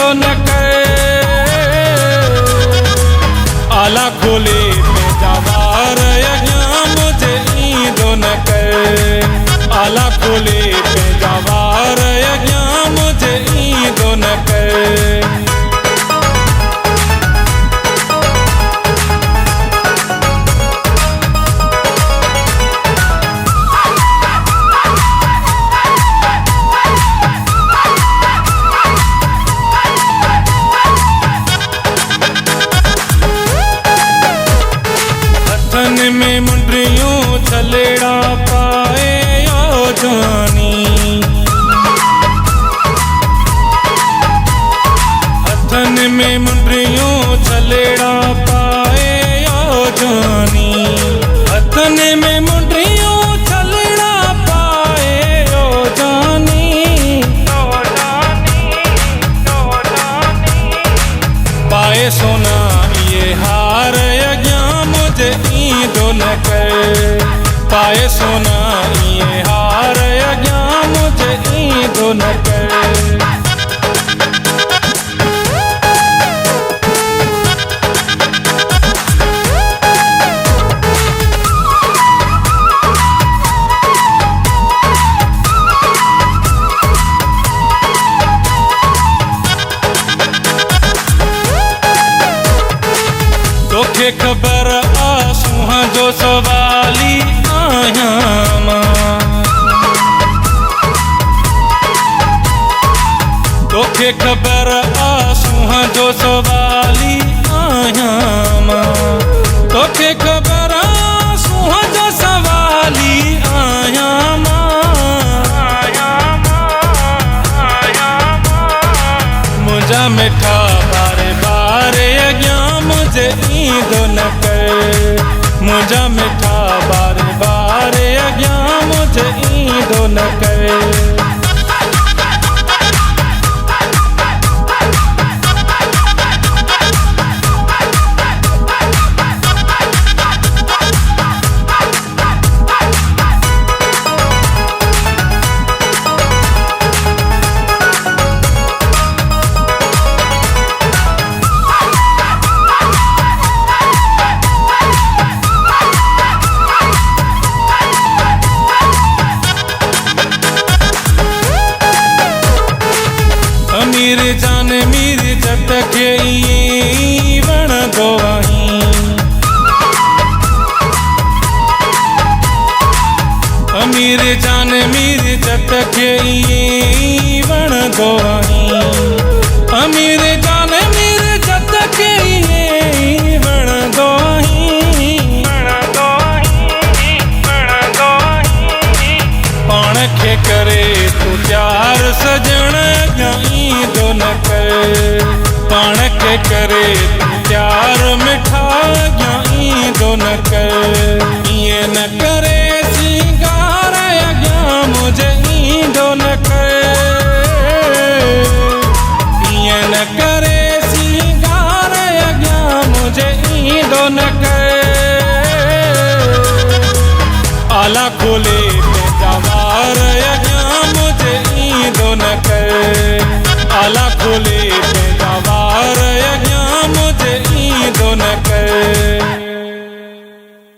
ईंदो न कर। आला खोले पंहिंजा वार अॻियां मुंहिंजे ईंदो न कर। आला खोले पंहिंजा वार अॻियां मुंहिंजे ईंदो न कर। हथन में मुंडियूं छलेड़ा पाए ओ जानी। हथन में मुंडियूं छलेड़ा पाए ओ जानी। हथन में मुंडियूं छलेड़ा पाए ओ जानी। पाए सोना ये हार अॻियां मुझे ईंदो न कर। पाए सोना ये हार अॻियां मुझे ईंदो न कर। तोखे ख़बर आ सूंहं जो सवाली आहियां मां। तोखे ख़बर आ सूंहं जो सवाली आहियां मां। तोखे ख़बर आ सूंहं जो सवाली आहियां मां। मुंहिंजा मिठा बारे बारे अॻियां मुंहिंजे ईंदो न कर। मुंहिंजा मिठा बारे बारे अॻियां मुंहिंजे ईंदो न कर। अमीर जान मीर जट खे ईअं वणंदो आहीं। अमीर जान मीर जट खे ईअं वणंदो आहीं। अमीर जान मीर जट खे ईअं वणंदो आहीं। पाण खे करे तूं प्यार सजण ईंदो न कर। पाण खे करे तूं प्यार मिठा ईंदो न कर। ईअं न करे सिंगार अॻियां मुंहिंजे ईंदो न कर। ईअं न करे सिंगार अॻियां मुंहिंजे ईंदो न कर। आला खोले पंहिंजा वार अॻियां मुंहिंजे ईंदो न कर। आला खोले पंहिंजा